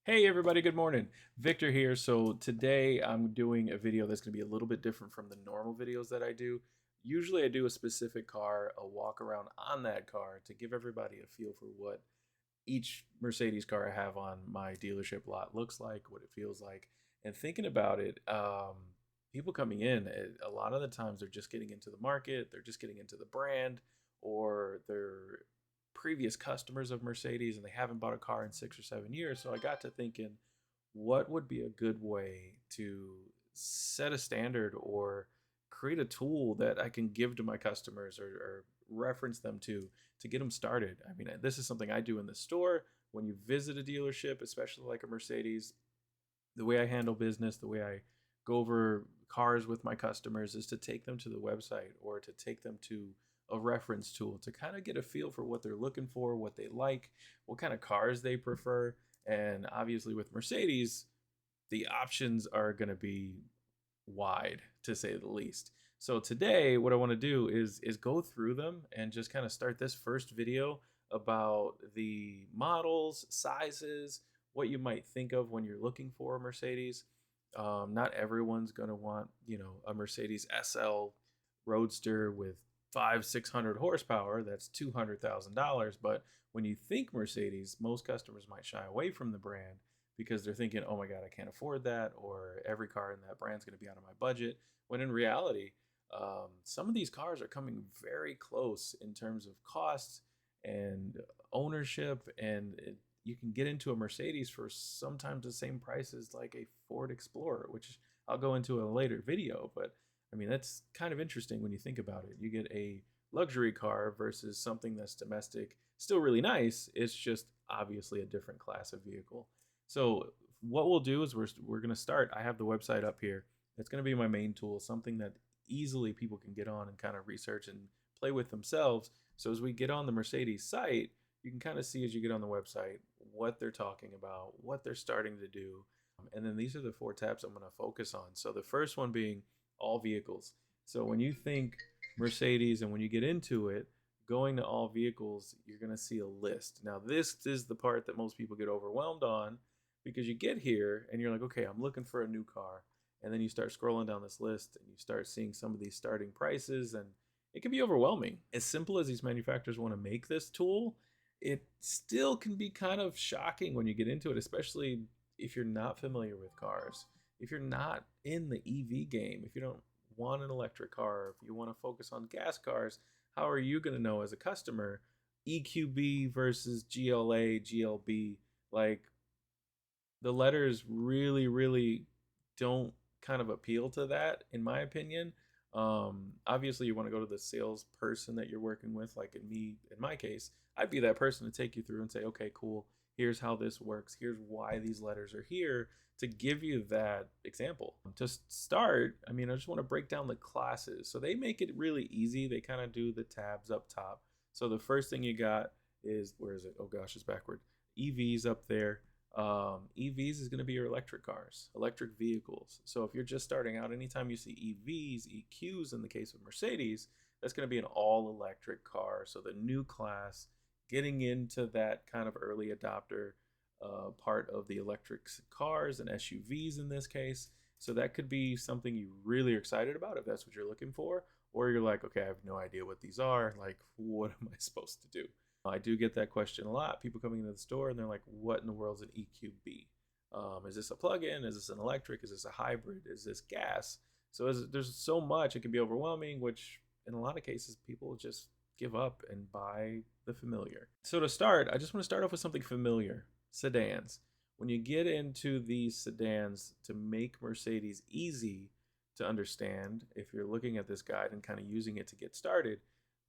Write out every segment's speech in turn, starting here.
Hey everybody, good morning. Victor here. So today I'm doing a video that's going to be a little bit different from the normal videos that I do. Usually I do a specific car, a walk around on that car to give everybody a feel for what each Mercedes car I have on my dealership lot looks like, what it feels like. And thinking about it, people coming in, a lot of the times they're just getting into the market, they're just getting into the brand, or they're previous customers of Mercedes and they haven't bought a car in 6 or 7 years. So I got to thinking, what would be a good way to set a standard or create a tool that I can give to my customers or reference them to get them started. I mean, this is something I do in the store. When you visit a dealership, especially like a Mercedes, the way I handle business, the way I go over cars with my customers is to take them to the website or to take them to a reference tool to kind of get a feel for what they're looking for, what they like, what kind of cars they prefer. And obviously, with Mercedes, the options are going to be wide to say the least. So today what I want to do is go through them and just kind of start this first video about the models, sizes, what you might think of when you're looking for a Mercedes. Not everyone's going to want, a Mercedes SL Roadster with 600 horsepower. That's $200,000. But when you think Mercedes, most customers might shy away from the brand because they're thinking, oh my God, I can't afford that, or every car in that brand's going to be out of my budget. When in reality, some of these cars are coming very close in terms of cost and ownership, and you can get into a Mercedes for sometimes the same price as like a Ford Explorer, which I'll go into in a later video. But I mean, that's kind of interesting when you think about it. You get a luxury car versus something that's domestic, still really nice. It's just obviously a different class of vehicle. So what we'll do is we're going to start. I have the website up here. It's going to be my main tool, something that easily people can get on and kind of research and play with themselves. So as we get on the Mercedes site, you can kind of see as you get on the website what they're talking about, what they're starting to do. And then these are the 4 tabs I'm going to focus on. So the first one being all vehicles. So when you think Mercedes and when you get into it, going to all vehicles, you're going to see a list. Now, this is the part that most people get overwhelmed on because you get here and you're like, okay, I'm looking for a new car. And then you start scrolling down this list and you start seeing some of these starting prices, and it can be overwhelming. As simple as these manufacturers want to make this tool, it still can be kind of shocking when you get into it, especially if you're not familiar with cars. If you're not in the EV game, if you don't want an electric car, if you want to focus on gas cars, how are you going to know as a customer EQB versus GLA, GLB? Like, the letters really don't kind of appeal to that, in my opinion. Obviously, you want to go to the salesperson that you're working with. Like in my case, I'd be that person to take you through and say, okay, cool. Here's how this works. Here's why these letters are here to give you that example. To start, I mean, I just want to break down the classes. So they make it really easy. They kind of do the tabs up top. So the first thing you got is, where is it? Oh gosh, it's backward. EVs up there. EVs is going to be your electric cars, electric vehicles. So if you're just starting out, anytime you see EVs, EQs in the case of Mercedes, that's going to be an all electric car. So the new class, getting into that kind of early adopter part of the electric cars and SUVs in this case. So that could be something you really are excited about if that's what you're looking for, or you're like, okay, I have no idea what these are. Like, what am I supposed to do? I do get that question a lot. People coming into the store and they're like, what in the world is an EQB? Is this a plug-in? Is this an electric? Is this a hybrid? Is this gas? So there's so much, it can be overwhelming, which in a lot of cases, people just give up and buy the familiar. So to start, I just want to start off with something familiar, sedans. When you get into these sedans, to make Mercedes easy to understand, if you're looking at this guide and kind of using it to get started,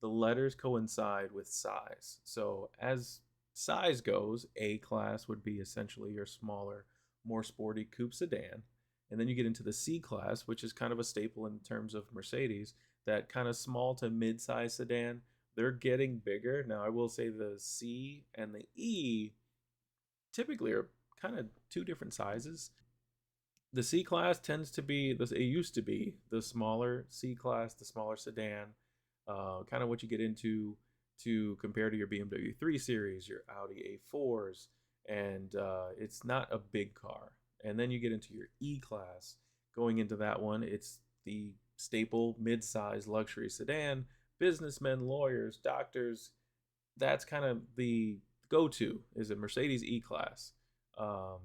the letters coincide with size. So as size goes, A class would be essentially your smaller, more sporty coupe sedan. And then you get into the C class, which is kind of a staple in terms of Mercedes, that kind of small to mid-size sedan. They're getting bigger. Now, I will say the C and the E typically are kind of 2 different sizes. The C class tends to be, it used to be the smaller C class, the smaller sedan, kind of what you get into to compare to your BMW 3 Series, your Audi A4s, and it's not a big car. And then you get into your E-Class. Going into that one, it's the staple mid-size luxury sedan. Businessmen, lawyers, doctors, that's kind of the go-to is a Mercedes E-Class.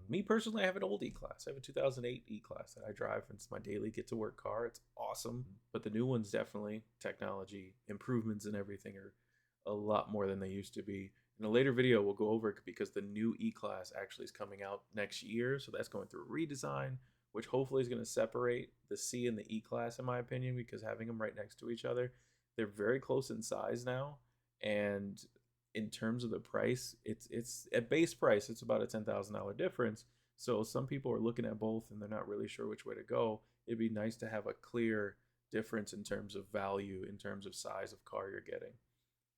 Me personally, I have an old E-Class. I have a 2008 E-Class that I drive. It's my daily get to work car. It's awesome, but the new ones definitely technology improvements and everything are a lot more than they used to be. In a later video, we'll go over it because the new E-Class actually is coming out next year, so that's going through a redesign, which hopefully is going to separate the C and the E-Class, in my opinion, because having them right next to each other, they're very close in size now, and in terms of the price, it's at base price, it's about a $10,000 difference. So some people are looking at both and they're not really sure which way to go. It'd be nice to have a clear difference in terms of value, in terms of size of car you're getting.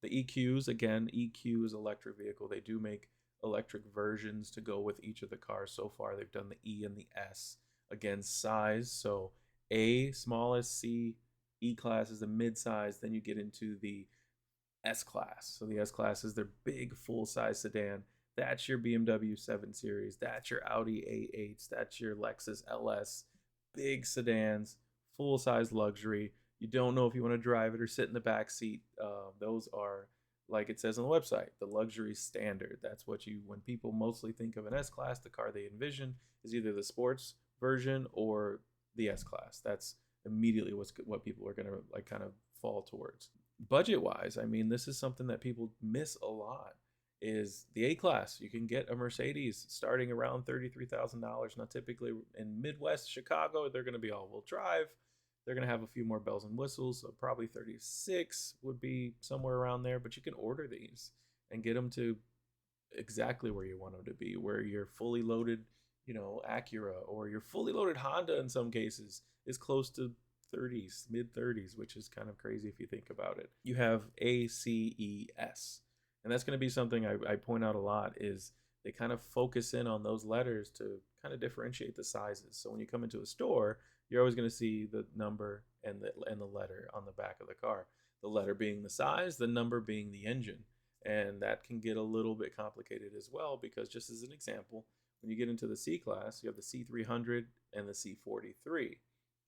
The EQs, again, EQ is electric vehicle. They do make electric versions to go with each of the cars. So far, they've done the E and the S. Again, size. So A, smallest, C, E-Class is the mid-size. Then you get into the S-Class. So the S-Class is their big full-size sedan. That's your BMW 7 Series. That's your Audi A8s. That's your Lexus LS. Big sedans, full-size luxury. You don't know if you want to drive it or sit in the back seat. Those are, like it says on the website, the luxury standard. That's what you, when people mostly think of an S-Class, the car they envision is either the sports version or the S-Class. That's immediately what people are going to like kind of fall towards. Budget-wise, I mean, this is something that people miss a lot, is the A-Class. You can get a Mercedes starting around $33,000. Now, typically in Midwest Chicago, they're going to be all-wheel drive. They're going to have a few more bells and whistles, so probably 36 would be somewhere around there. But you can order these and get them to exactly where you want them to be, where your fully loaded, Acura or your fully loaded Honda in some cases is close to 30s, mid 30s, which is kind of crazy if you think about it. You have ACES, and that's going to be something I point out a lot, is they kind of focus in on those letters to kind of differentiate the sizes. So when you come into a store, you're always going to see the number and the letter on the back of the car. The letter being the size, the number being the engine. And that can get a little bit complicated as well, because just as an example, when you get into the C-Class, you have the C300 and the C43.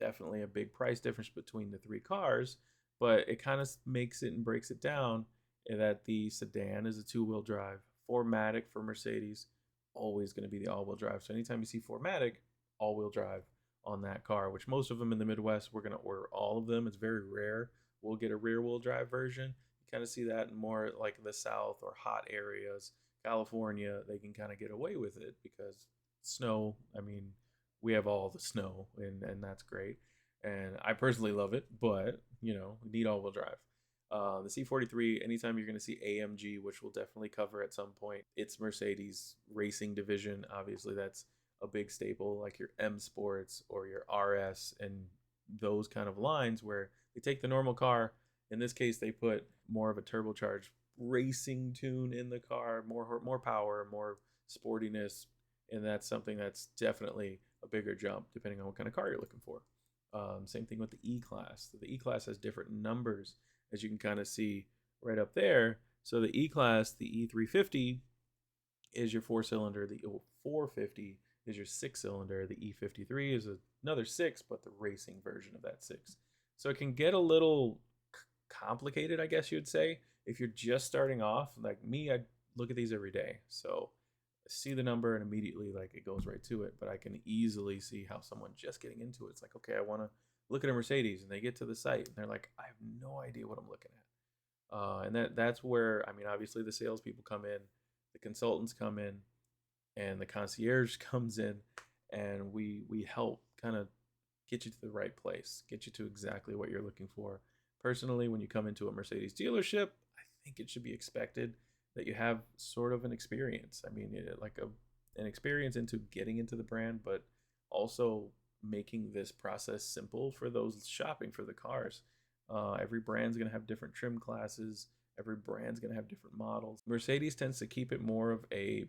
Definitely a big price difference between the three cars, but it kind of makes it and breaks it down that the sedan is a two-wheel drive. 4MATIC for Mercedes, always going to be the all-wheel drive. So anytime you see 4MATIC, all-wheel drive on that car, which most of them in the Midwest, we're going to order all of them. It's very rare we'll get a rear-wheel drive version. You kind of see that in more like the South or hot areas. California, they can kind of get away with it because snow, I mean, we have all the snow, and that's great. And I personally love it, but, we need all-wheel drive. The C43, anytime you're going to see AMG, which we'll definitely cover at some point, it's Mercedes racing division. Obviously, that's a big staple, like your M Sports or your RS and those kind of lines where they take the normal car. In this case, they put more of a turbocharged racing tune in the car, more power, more sportiness, and that's something that's definitely a bigger jump depending on what kind of car you're looking for. Same thing with the E-Class. The E-Class has different numbers, as you can kind of see right up there. So the E-Class, the E350 is your 4-cylinder. The 450 is your 6-cylinder. The E53 is another 6, but the racing version of that 6. So it can get a little complicated, I guess you'd say, if you're just starting off. Like me, I look at these every day. So I see the number and immediately like it goes right to it. But I can easily see how someone just getting into it's like, okay, I want to look at a Mercedes, and they get to the site and they're like, I have no idea what I'm looking at. And that's where, I mean, obviously the salespeople come in, the consultants come in, and the concierge comes in, and we help kind of get you to the right place, get you to exactly what you're looking for. Personally, when you come into a Mercedes dealership, I think it should be expected that you have sort of an experience. I mean, an experience into getting into the brand, but also making this process simple for those shopping for the cars. Every brand's going to have different trim classes. Every brand's going to have different models. Mercedes tends to keep it more of a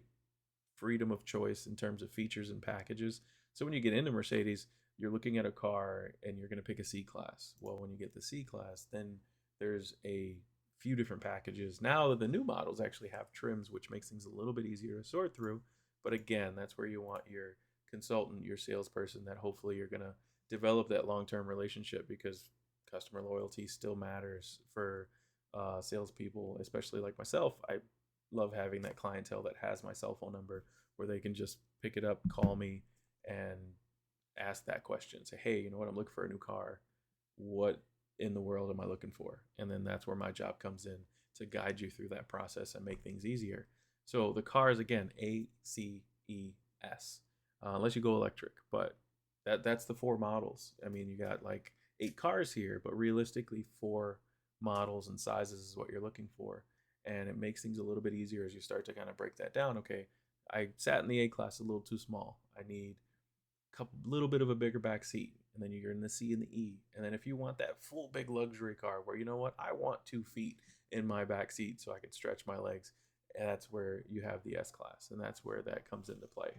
freedom of choice in terms of features and packages. So when you get into Mercedes, you're looking at a car and you're going to pick a C-Class. Well, when you get the C-Class, then there's a few different packages. Now the new models actually have trims, which makes things a little bit easier to sort through. But again, that's where you want your consultant, your salesperson, that hopefully you're going to develop that long-term relationship, because customer loyalty still matters for salespeople, especially like myself. I love having that clientele that has my cell phone number, where they can just pick it up, call me, and ask that question. Say, hey, you know what? I'm looking for a new car. What in the world am I looking for? And then that's where my job comes in, to guide you through that process and make things easier. So the car is, again, ACES, unless you go electric. But that's the 4 models. I mean, you got like 8 cars here, but realistically 4 models and sizes is what you're looking for. And it makes things a little bit easier as you start to kind of break that down. Okay, I sat in the A class a little too small. I need little bit of a bigger back seat, and then you're in the C and the E. And then if you want that full big luxury car where, you know what, I want 2 feet in my back seat so I can stretch my legs, and that's where you have the S class, and that's where that comes into play.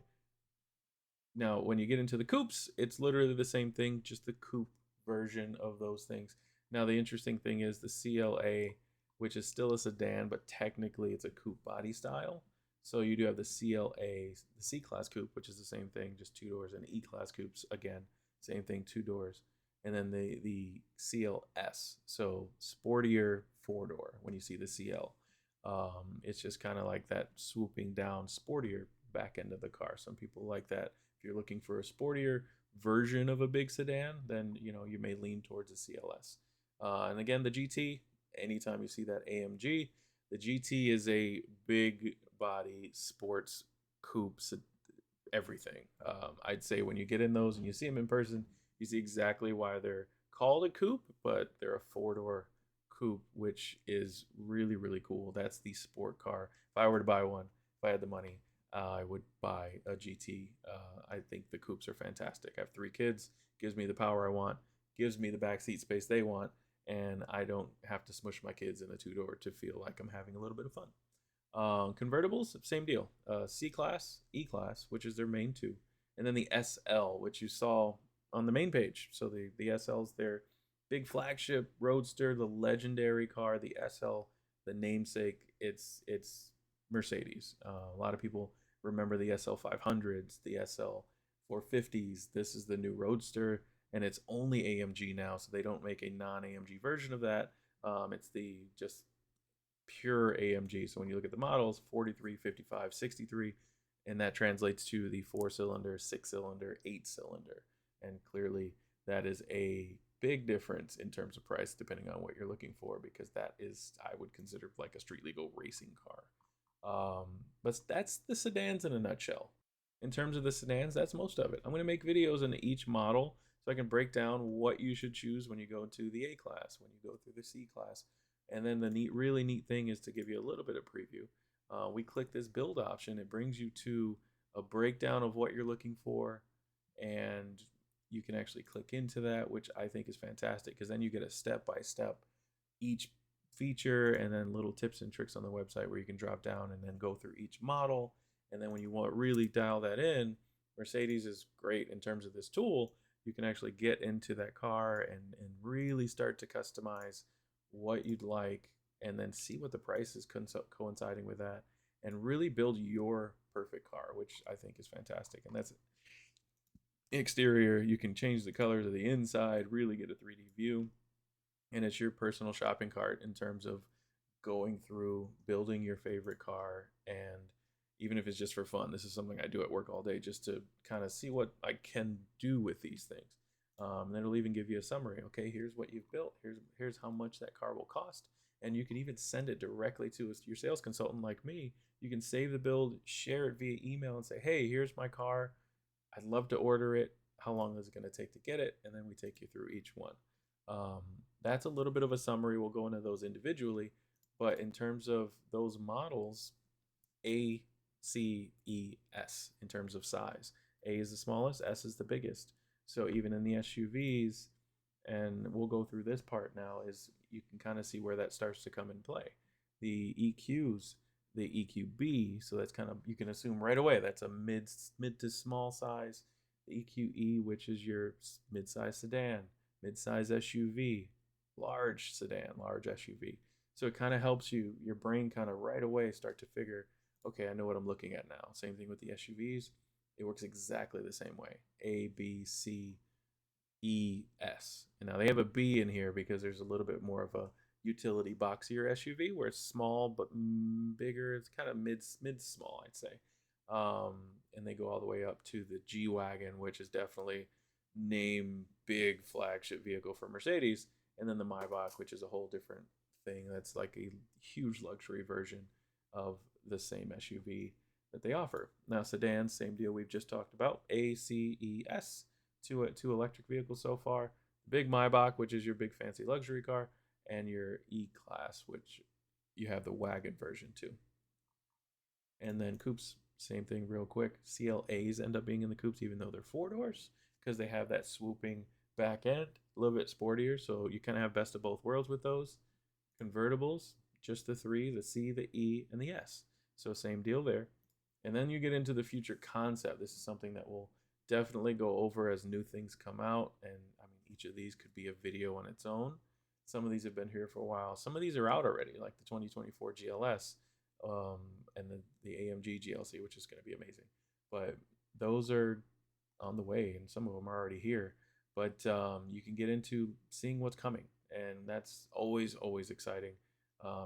Now, when you get into the coupes, it's literally the same thing, just the coupe version of those things. Now, the interesting thing is the CLA, which is still a sedan, but technically it's a coupe body style. So you do have the CLA, the C-Class coupe, which is the same thing, just 2 doors, and E-Class coupes, again, same thing, 2 doors. And then the CLS, so sportier 4-door when you see the CL. It's just kind of like that swooping down, sportier back end of the car. Some people like that. If you're looking for a sportier version of a big sedan, then you may lean towards a CLS. And again, the GT, anytime you see that AMG, the GT is a big body sports coupe, everything. I'd say when you get in those and you see them in person, you see exactly why they're called a coupe, but they're a 4-door coupe, which is really, really cool. That's the sport car. If I were to buy one, if I had the money, I would buy a GT. I think the coupes are fantastic. I have 3 kids, gives me the power I want, gives me the backseat space they want, and I don't have to smush my kids in a 2-door to feel like I'm having a little bit of fun. Convertibles, same deal. C-Class, E-Class, which is their main 2, and then the SL, which you saw on the main page. So the SL's their big flagship roadster, the legendary car. The SL, the namesake, it's Mercedes. A lot of people remember the SL 500s, the SL 450s. This is the new roadster, and it's only AMG now, so they don't make a non-AMG version of that. It's the just pure AMG. So when you look at the models, 43, 55, 63, and that translates to the 4-cylinder, 6-cylinder, 8-cylinder. And clearly that is a big difference in terms of price depending on what you're looking for, because that is, I would consider, like a street legal racing car. But that's the sedans in a nutshell. In terms of the sedans, that's most of it. I'm going to make videos in each model so I can break down what you should choose when you go to the A class, when you go through the C class. And then the really neat thing is to give you a little bit of preview. We click this build option. It brings you to a breakdown of what you're looking for, and you can actually click into that, which I think is fantastic, because then you get a step-by-step each feature, and then little tips and tricks on the website where you can drop down and then go through each model. And then when you want to really dial that in, Mercedes is great in terms of this tool. You can actually get into that car and really start to customize what you'd like, and then see what the price is coinciding with that, and really build your perfect car, which I think is fantastic. And that's exterior. You can change the colors of the inside, really get a 3D view, and it's your personal shopping cart in terms of going through building your favorite car. And even if it's just for fun, this is something I do at work all day, just to kind of see what I can do with these things. And it'll even give you a summary. Okay, here's what you've built. Here's how much that car will cost. And you can even send it directly to your sales consultant like me. You can save the build, share it via email, and say, hey, here's my car. I'd love to order it. How long is it going to take to get it? And then we take you through each one. That's a little bit of a summary. We'll go into those individually. But in terms of those models, A, C, E, S, in terms of size. A is the smallest, S is the biggest. So even in the SUVs, and we'll go through this part now, is you can kind of see where that starts to come in play. The EQs, the EQB, so that's kind of, you can assume right away that's a mid to small size. The EQE, which is your mid-size sedan, mid-size SUV, large sedan, large SUV. So it kind of helps your brain kind of right away start to figure, okay, I know what I'm looking at now. Same thing with the SUVs. It works exactly the same way. A, B, C, E, S. And now they have a B in here because there's a little bit more of a utility boxier SUV where it's small but bigger. It's kind of mid small, I'd say. Um, and they go all the way up to the G Wagon, which is definitely name big flagship vehicle for Mercedes, and then the Maybach, which is a whole different thing. That's like a huge luxury version of the same SUV that they offer. Now sedans, same deal we've just talked about. A, C, E, S, two electric vehicles so far. Big Maybach, which is your big fancy luxury car, and your E-Class, which you have the wagon version too. And then coupes, same thing real quick. CLAs end up being in the coupes even though they're 4 doors because they have that swooping back end, a little bit sportier, so you kind of have best of both worlds with those. Convertibles, just the three, the C, the E, and the S. So same deal there. And then you get into the future concept. This is something that we'll definitely go over as new things come out. And I mean, each of these could be a video on its own. Some of these have been here for a while. Some of these are out already, like the 2024 GLS and the AMG GLC, which is going to be amazing. But those are on the way, and some of them are already here. But you can get into seeing what's coming, and that's always exciting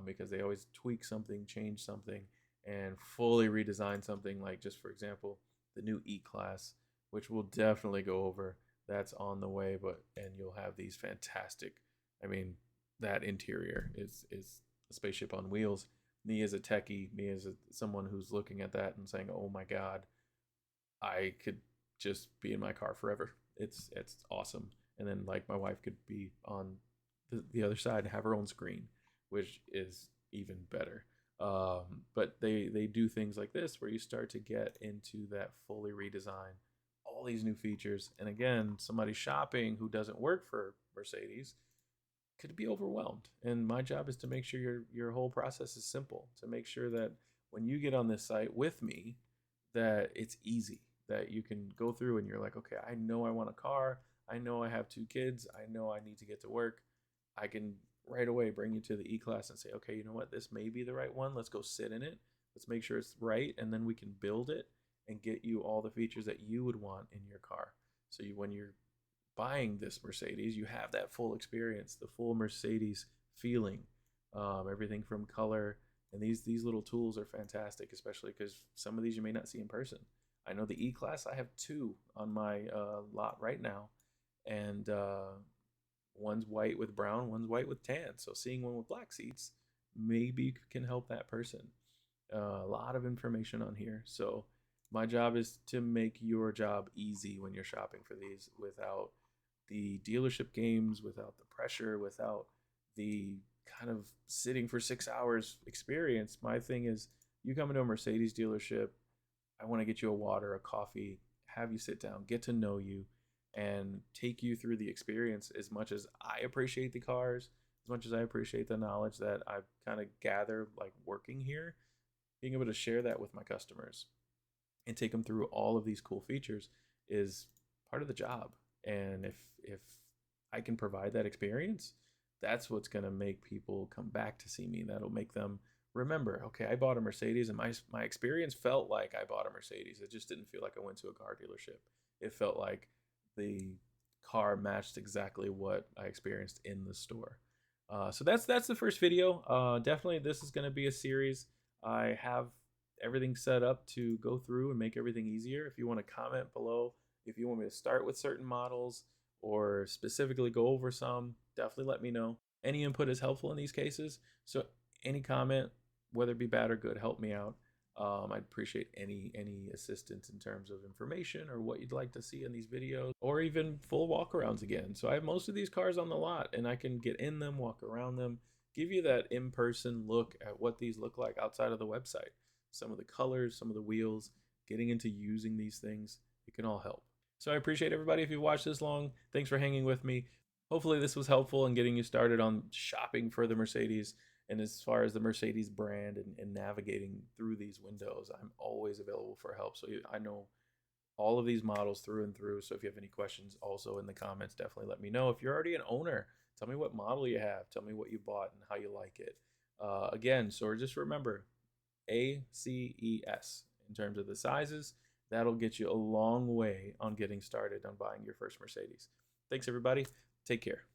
because they always tweak something, change something, and fully redesign something. Like just for example, the new E-Class, which we'll definitely go over. That's on the way, and you'll have these fantastic. I mean, that interior is a spaceship on wheels. Me as a techie, me as someone who's looking at that and saying, "Oh my God, I could just be in my car forever." It's awesome. And then like my wife could be on the other side and have her own screen, which is even better. But they do things like this where you start to get into that fully redesign, all these new features. And again, somebody shopping who doesn't work for Mercedes could be overwhelmed. And my job is to make sure your whole process is simple, to make sure that when you get on this site with me, that it's easy, that you can go through and you're like, okay, I know I want a car. I know I have 2 kids. I know I need to get to work. I can right away bring you to the E-Class and say, okay, you know what? This may be the right one. Let's go sit in it. Let's make sure it's right. And then we can build it and get you all the features that you would want in your car. So when you're buying this Mercedes, you have that full experience, the full Mercedes feeling, everything from color. And these little tools are fantastic, especially because some of these you may not see in person. I know the E-Class, I have 2 on my lot right now, and one's white with brown, one's white with tan. So seeing one with black seats maybe can help that person. A lot of information on here. So my job is to make your job easy when you're shopping for these, without the dealership games, without the pressure, without the kind of sitting for 6 hours experience. My thing is, you come into a Mercedes dealership, I want to get you a water, a coffee, have you sit down, get to know you, and take you through the experience. As much as I appreciate the cars, as much as I appreciate the knowledge that I've kind of gathered like working here, being able to share that with my customers and take them through all of these cool features is part of the job. And if I can provide that experience, that's what's going to make people come back to see me. That'll make them remember, okay, I bought a Mercedes and my experience felt like I bought a Mercedes. It just didn't feel like I went to a car dealership. It felt like the car matched exactly what I experienced in the store. So that's the first video. Definitely this is going to be a series. I have everything set up to go through and make everything easier. If you want to comment below, if you want me to start with certain models or specifically go over some, definitely let me know. Any input is helpful in these cases. So any comment, whether it be bad or good, help me out. I'd appreciate any assistance in terms of information or what you'd like to see in these videos, or even full walkarounds again. So I have most of these cars on the lot and I can get in them, walk around them, give you that in-person look at what these look like outside of the website. Some of the colors, some of the wheels, getting into using these things, it can all help. So I appreciate everybody. If you watched this long, thanks for hanging with me. Hopefully this was helpful in getting you started on shopping for the Mercedes. And as far as the Mercedes brand and navigating through these windows, I'm always available for help. So I know all of these models through and through. So if you have any questions also in the comments, definitely let me know. If you're already an owner, tell me what model you have. Tell me what you bought and how you like it. Again, so just remember, ACES in terms of the sizes. That'll get you a long way on getting started on buying your first Mercedes. Thanks, everybody. Take care.